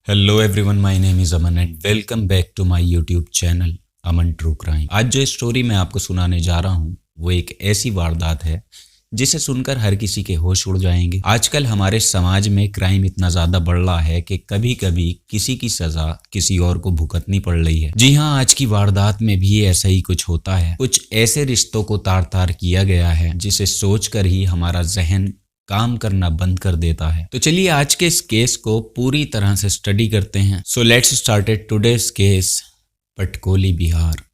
Hello everyone, my name is Aman and welcome back to my YouTube channel Aman true crime. आज जो story मैं आपको सुनाने जा रहा हूँ वो एक ऐसी वारदात है जिसे सुनकर हर किसी के होश उड़ जाएंगे। आजकल हमारे समाज में क्राइम इतना ज़्यादा बढ़ रहा है कि कभी कभी किसी की सज़ा किसी और को भुगतनी पड़ रही है। जी हाँ, आज की वारदात में भी ऐसा ही कुछ होता है। कुछ ऐसे रिश्तों को तार तार किया गया है जिसे सोचकर ही हमारा जहन काम करना बंद कर देता है। तो चलिए आज के इस केस को पूरी तरह से स्टडी करते हैं। So let's started today's case, Patkoli Bihar.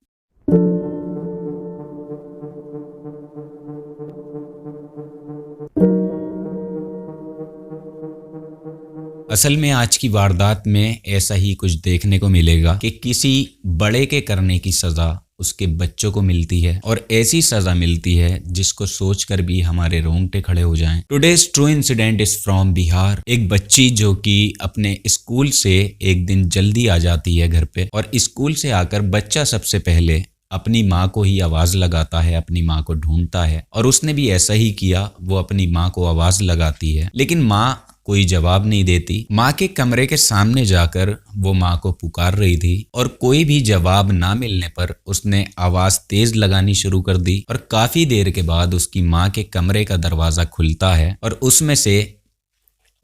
असल में आज की वारदात में ऐसा ही कुछ देखने को मिलेगा कि किसी बड़े के करने की सजा उसके बच्चों को मिलती है और ऐसी सजा मिलती है जिसको सोचकर भी हमारे रोंगटे खड़े हो जाएं। Today's true incident is from Bihar. एक बच्ची जो कि अपने स्कूल से एक दिन जल्दी आ जाती है घर पे, और स्कूल से आकर बच्चा सबसे पहले अपनी माँ को ही आवाज लगाता है, अपनी माँ को ढूंढता है, और उसने भी ऐसा ही किया। वो अपनी माँ को आवाज लगाती है लेकिन माँ कोई जवाब नहीं देती। माँ के कमरे के सामने जाकर वो माँ को पुकार रही थी और कोई भी जवाब ना मिलने पर उसने आवाज तेज लगानी शुरू कर दी, और काफी देर के बाद उसकी माँ के कमरे का दरवाजा खुलता है और उसमें से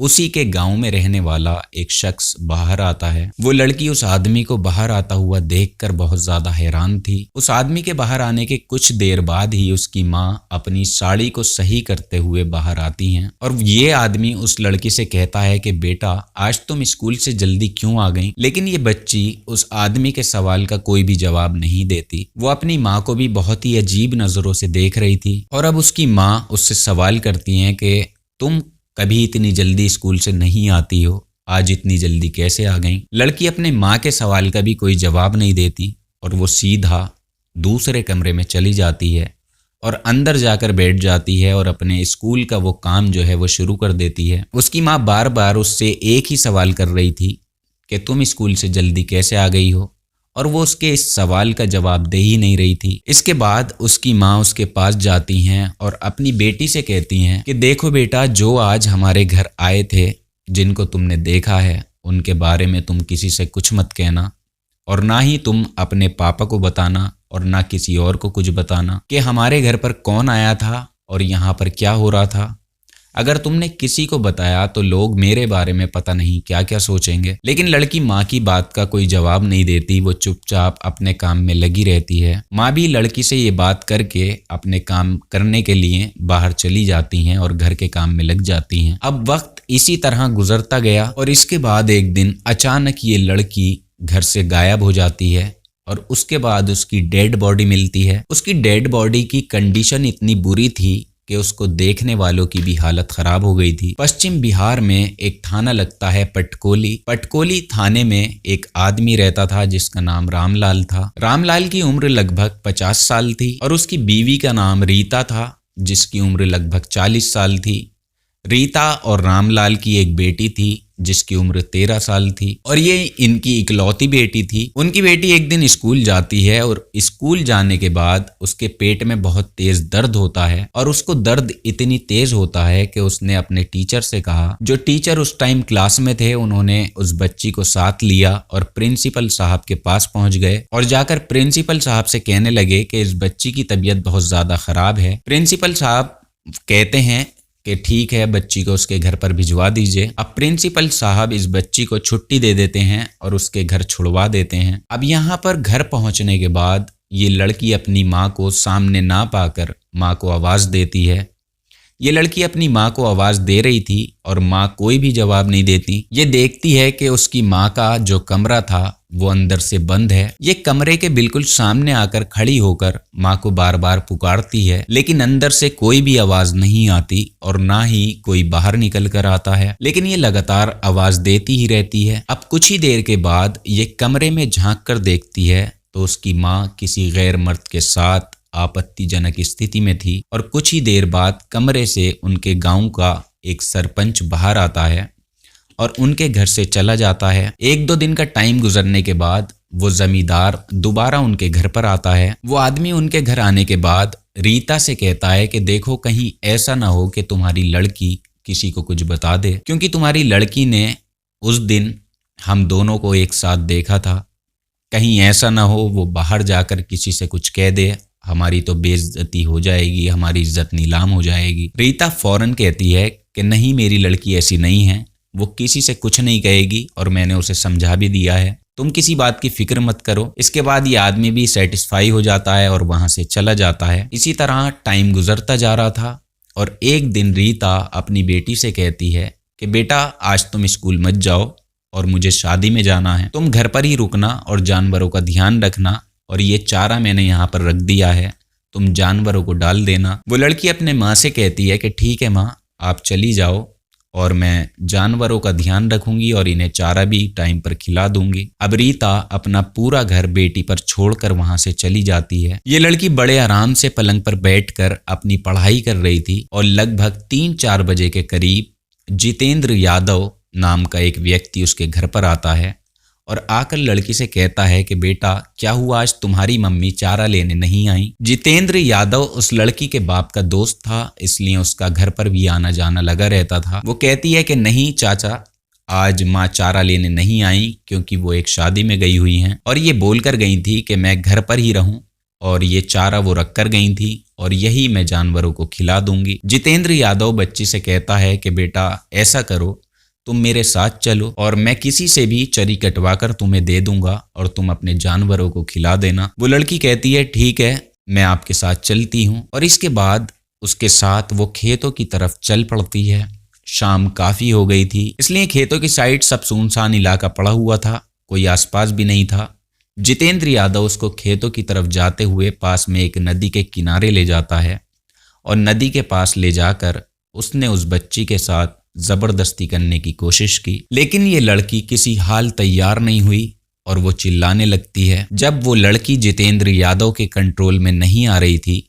उसी के गांव में रहने वाला एक शख्स बाहर आता है। वो लड़की उस आदमी को बाहर आता हुआ देखकर बहुत ज्यादा हैरान थी। उस आदमी के बाहर आने के कुछ देर बाद ही उसकी माँ अपनी साड़ी को सही करते हुए बाहर आती हैं, और ये आदमी उस लड़की से कहता है कि बेटा, आज तुम स्कूल से जल्दी क्यों आ गई? लेकिन ये बच्ची उस आदमी के सवाल का कोई भी जवाब नहीं देती। वो अपनी माँ को भी बहुत ही अजीब नजरों से देख रही थी, और अब उसकी माँ उससे सवाल करती है कि तुम कभी इतनी जल्दी स्कूल से नहीं आती हो, आज इतनी जल्दी कैसे आ गई? लड़की अपने माँ के सवाल का भी कोई जवाब नहीं देती और वो सीधा दूसरे कमरे में चली जाती है और अंदर जाकर बैठ जाती है और अपने स्कूल का वो काम जो है वो शुरू कर देती है। उसकी माँ बार बार उससे एक ही सवाल कर रही थी कि तुम स्कूल से जल्दी कैसे आ गई हो, और वो उसके इस सवाल का जवाब दे ही नहीं रही थी। इसके बाद उसकी माँ उसके पास जाती हैं और अपनी बेटी से कहती हैं कि देखो बेटा, जो आज हमारे घर आए थे, जिनको तुमने देखा है, उनके बारे में तुम किसी से कुछ मत कहना, और ना ही तुम अपने पापा को बताना और ना किसी और को कुछ बताना कि हमारे घर पर कौन आया था और यहाँ पर क्या हो रहा था। अगर तुमने किसी को बताया तो लोग मेरे बारे में पता नहीं क्या क्या सोचेंगे। लेकिन लड़की माँ की बात का कोई जवाब नहीं देती। वो चुपचाप अपने काम में लगी रहती है। माँ भी लड़की से ये बात करके अपने काम करने के लिए बाहर चली जाती हैं और घर के काम में लग जाती हैं। अब वक्त इसी तरह गुजरता गया और इसके बाद एक दिन अचानक ये लड़की घर से गायब हो जाती है, और उसके बाद उसकी डेड बॉडी मिलती है। उसकी डेड बॉडी की कंडीशन इतनी बुरी थी कि उसको देखने वालों की भी हालत खराब हो गई थी। पश्चिम बिहार में एक थाना लगता है पटकोली। पटकोली थाने में एक आदमी रहता था जिसका नाम रामलाल था। रामलाल की उम्र लगभग 50 साल थी और उसकी बीवी का नाम रीता था जिसकी उम्र लगभग 40 साल थी। रीता और रामलाल की एक बेटी थी जिसकी उम्र 13 साल थी, और ये इनकी इकलौती बेटी थी। उनकी बेटी एक दिन स्कूल जाती है और स्कूल जाने के बाद उसके पेट में बहुत तेज दर्द होता है, और उसको दर्द इतनी तेज होता है कि उसने अपने टीचर से कहा। जो टीचर उस टाइम क्लास में थे उन्होंने उस बच्ची को साथ लिया और प्रिंसिपल साहब के पास पहुंच गए और जाकर प्रिंसिपल साहब से कहने लगे कि इस बच्ची की तबीयत बहुत ज्यादा खराब है। प्रिंसिपल साहब कहते हैं कि ठीक है, बच्ची को उसके घर पर भिजवा दीजिए। अब प्रिंसिपल साहब इस बच्ची को छुट्टी दे देते हैं और उसके घर छुड़वा देते हैं। अब यहाँ पर घर पहुँचने के बाद ये लड़की अपनी माँ को सामने ना पाकर माँ को आवाज़ देती है। ये लड़की अपनी माँ को आवाज़ दे रही थी और माँ कोई भी जवाब नहीं देती। ये देखती है कि उसकी माँ का जो कमरा था वो अंदर से बंद है। ये कमरे के बिल्कुल सामने आकर खड़ी होकर माँ को बार बार पुकारती है, लेकिन अंदर से कोई भी आवाज नहीं आती और ना ही कोई बाहर निकल कर आता है। लेकिन ये लगातार आवाज देती ही रहती है। अब कुछ ही देर के बाद ये कमरे में झांक कर देखती है तो उसकी माँ किसी गैर मर्द के साथ आपत्तिजनक स्थिति में थी, और कुछ ही देर बाद कमरे से उनके गांव का एक सरपंच बाहर आता है और उनके घर से चला जाता है। 1-2 दिन का टाइम गुजरने के बाद वो जमींदार दोबारा उनके घर पर आता है। वो आदमी उनके घर आने के बाद रीता से कहता है कि देखो, कहीं ऐसा ना हो कि तुम्हारी लड़की किसी को कुछ बता दे, क्योंकि तुम्हारी लड़की ने उस दिन हम दोनों को एक साथ देखा था। कहीं ऐसा ना हो वो बाहर जाकर किसी से कुछ कह दे, हमारी तो बेइज्जती हो जाएगी, हमारी इज्जत नीलाम हो जाएगी। रीता फौरन कहती है कि नहीं, मेरी लड़की ऐसी नहीं है, वो किसी से कुछ नहीं कहेगी और मैंने उसे समझा भी दिया है, तुम किसी बात की फिक्र मत करो। इसके बाद ये आदमी भी सेटिस्फाई हो जाता है और वहां से चला जाता है। इसी तरह टाइम गुजरता जा रहा था और एक दिन रीता अपनी बेटी से कहती है कि बेटा, आज तुम स्कूल मत जाओ और मुझे शादी में जाना है, तुम घर पर ही रुकना और जानवरों का ध्यान रखना, और ये चारा मैंने यहाँ पर रख दिया है, तुम जानवरों को डाल देना। वो लड़की अपने माँ से कहती है कि ठीक है माँ, आप चली जाओ और मैं जानवरों का ध्यान रखूंगी और इन्हें चारा भी टाइम पर खिला दूंगी। अब रीता अपना पूरा घर बेटी पर छोड़कर वहां से चली जाती है। ये लड़की बड़े आराम से पलंग पर बैठकर अपनी पढ़ाई कर रही थी और लगभग 3-4 बजे के करीब जितेंद्र यादव नाम का एक व्यक्ति उसके घर पर आता है और आकर लड़की से कहता है कि बेटा, क्या हुआ, आज तुम्हारी मम्मी चारा लेने नहीं आई। जितेंद्र यादव उस लड़की के बाप का दोस्त था, इसलिए उसका घर पर भी आना जाना लगा रहता था। वो कहती है कि नहीं चाचा, आज माँ चारा लेने नहीं आई क्योंकि वो एक शादी में गई हुई हैं और ये बोलकर गई थी कि मैं घर पर ही रहूं, और ये चारा वो रख कर गई थी और यही मैं जानवरों को खिला दूंगी। जितेंद्र यादव बच्ची से कहता है कि बेटा, ऐसा करो, तुम मेरे साथ चलो और मैं किसी से भी चरी कटवा कर तुम्हें दे दूंगा और तुम अपने जानवरों को खिला देना। वो लड़की कहती है ठीक है, मैं आपके साथ चलती हूँ, और इसके बाद उसके साथ वो खेतों की तरफ चल पड़ती है। शाम काफी हो गई थी, इसलिए खेतों की साइड सब सुनसान इलाका पड़ा हुआ था, कोई आसपास भी नहीं था। जितेंद्र यादव उसको खेतों की तरफ जाते हुए पास में एक नदी के किनारे ले जाता है और नदी के पास ले जाकर उसने उस बच्ची के साथ जबरदस्ती करने की कोशिश की, लेकिन ये लड़की किसी हाल तैयार नहीं हुई और वो चिल्लाने लगती है। जब वो लड़की जितेंद्र यादव के कंट्रोल में नहीं आ रही थी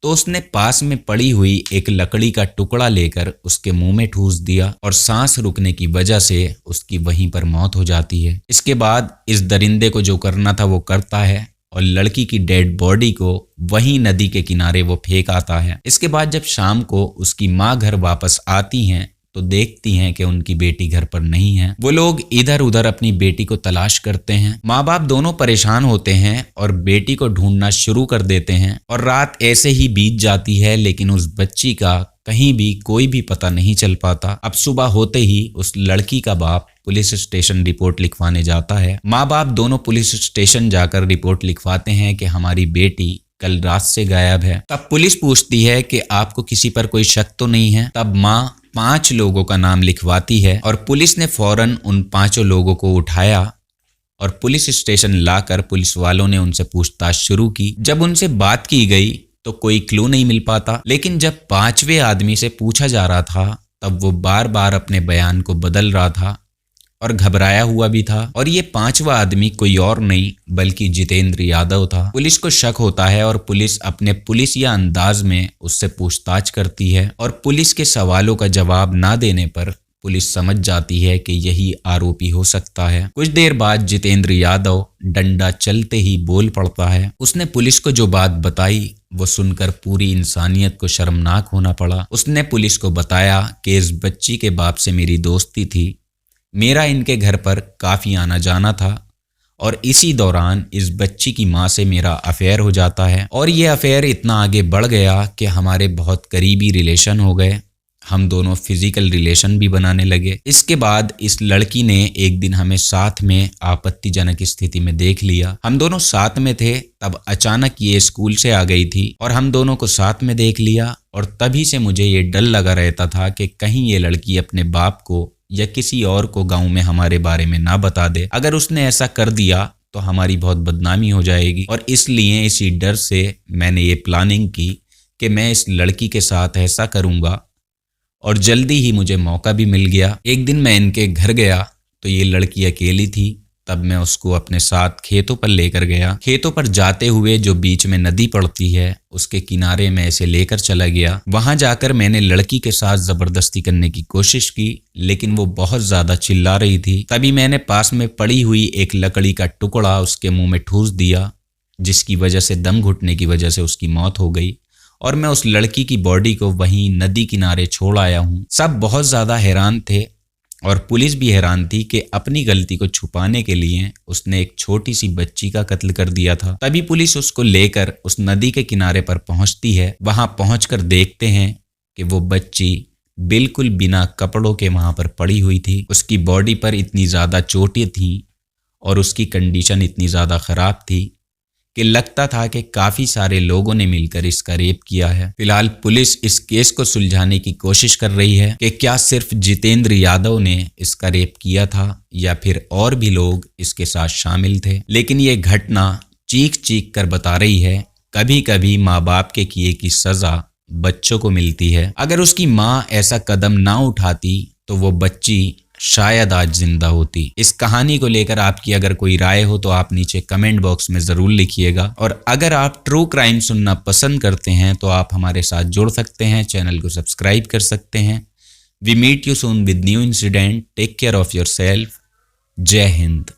तो उसने पास में पड़ी हुई एक लकड़ी का टुकड़ा लेकर उसके मुंह में ठूस दिया और सांस रुकने की वजह से उसकी वहीं पर मौत हो जाती है। इसके बाद इस दरिंदे को जो करना था वो करता है और लड़की की डेड बॉडी को वहीं नदी के किनारे वो फेंक आता है। इसके बाद जब शाम को उसकी माँ घर वापस आती हैं तो देखती हैं कि उनकी बेटी घर पर नहीं है। वो लोग इधर उधर अपनी बेटी को तलाश करते हैं। माँ बाप दोनों परेशान होते हैं और बेटी को ढूंढना शुरू कर देते हैं और रात ऐसे ही बीत जाती है, लेकिन उस बच्ची का कहीं भी कोई भी पता नहीं चल पाता। अब सुबह होते ही उस लड़की का बाप पुलिस स्टेशन रिपोर्ट लिखवाने जाता है। माँ बाप दोनों पुलिस स्टेशन जाकर रिपोर्ट लिखवाते हैं कि हमारी बेटी कल रात से गायब है। तब पुलिस पूछती है कि आपको किसी पर कोई शक तो नहीं है। तब माँ 5 लोगों का नाम लिखवाती है और पुलिस ने फौरन उन 5 लोगों को उठाया और पुलिस स्टेशन लाकर पुलिस वालों ने उनसे पूछताछ शुरू की। जब उनसे बात की गई तो कोई क्लू नहीं मिल पाता, लेकिन जब 5वें आदमी से पूछा जा रहा था तब वो बार बार अपने बयान को बदल रहा था और घबराया हुआ भी था, और ये 5वां आदमी कोई और नहीं बल्कि जितेंद्र यादव था। पुलिस को शक होता है और पुलिस अपने पुलिसिया अंदाज में उससे पूछताछ करती है और पुलिस के सवालों का जवाब ना देने पर पुलिस समझ जाती है कि यही आरोपी हो सकता है। कुछ देर बाद जितेंद्र यादव डंडा चलते ही बोल पड़ता है। उसने पुलिस को जो बात बताई वो सुनकर पूरी इंसानियत को शर्मनाक होना पड़ा। उसने पुलिस को बताया कि इस बच्ची के बाप से मेरी दोस्ती थी, मेरा इनके घर पर काफ़ी आना जाना था और इसी दौरान इस बच्ची की माँ से मेरा अफेयर हो जाता है और ये अफेयर इतना आगे बढ़ गया कि हमारे बहुत करीबी रिलेशन हो गए। हम दोनों फिजिकल रिलेशन भी बनाने लगे। इसके बाद इस लड़की ने एक दिन हमें साथ में आपत्तिजनक स्थिति में देख लिया। हम दोनों साथ में थे, तब अचानक ये स्कूल से आ गई थी और हम दोनों को साथ में देख लिया और तभी से मुझे ये डर लगा रहता था कि कहीं ये लड़की अपने बाप को या किसी और को गांव में हमारे बारे में ना बता दे। अगर उसने ऐसा कर दिया तो हमारी बहुत बदनामी हो जाएगी और इसलिए इसी डर से मैंने ये प्लानिंग की कि मैं इस लड़की के साथ ऐसा करूँगा और जल्दी ही मुझे मौका भी मिल गया। एक दिन मैं इनके घर गया तो ये लड़की अकेली थी। तब मैं उसको अपने साथ खेतों पर लेकर गया। खेतों पर जाते हुए जो बीच में नदी पड़ती है उसके किनारे में ऐसे लेकर चला गया। वहां जाकर मैंने लड़की के साथ जबरदस्ती करने की कोशिश की, लेकिन वो बहुत ज्यादा चिल्ला रही थी। तभी मैंने पास में पड़ी हुई एक लकड़ी का टुकड़ा उसके मुंह में ठूस दिया, जिसकी वजह से दम घुटने की वजह से उसकी मौत हो गई और मैं उस लड़की की बॉडी को वहीं नदी किनारे छोड़ आया हूँ। सब बहुत ज़्यादा हैरान थे और पुलिस भी हैरान थी कि अपनी गलती को छुपाने के लिए उसने एक छोटी सी बच्ची का कत्ल कर दिया था। तभी पुलिस उसको लेकर उस नदी के किनारे पर पहुंचती है। वहां पहुंचकर देखते हैं कि वो बच्ची बिल्कुल बिना कपड़ों के वहां पर पड़ी हुई थी। उसकी बॉडी पर इतनी ज़्यादा चोटें थीं और उसकी कंडीशन इतनी ज़्यादा ख़राब थी कि लगता था कि काफ़ी सारे लोगों ने मिलकर इसका रेप किया है। फिलहाल पुलिस इस केस को सुलझाने की कोशिश कर रही है कि क्या सिर्फ जितेंद्र यादव ने इसका रेप किया था या फिर और भी लोग इसके साथ शामिल थे। लेकिन ये घटना चीख चीख कर बता रही है कभी कभी माँ बाप के किए की सज़ा बच्चों को मिलती है। अगर उसकी माँ ऐसा कदम ना उठाती तो वो बच्ची शायद आज जिंदा होती। इस कहानी को लेकर आपकी अगर कोई राय हो तो आप नीचे कमेंट बॉक्स में ज़रूर लिखिएगा। और अगर आप ट्रू क्राइम सुनना पसंद करते हैं तो आप हमारे साथ जुड़ सकते हैं, चैनल को सब्सक्राइब कर सकते हैं। We meet you soon with new incident. Take care of yourself. जय हिंद।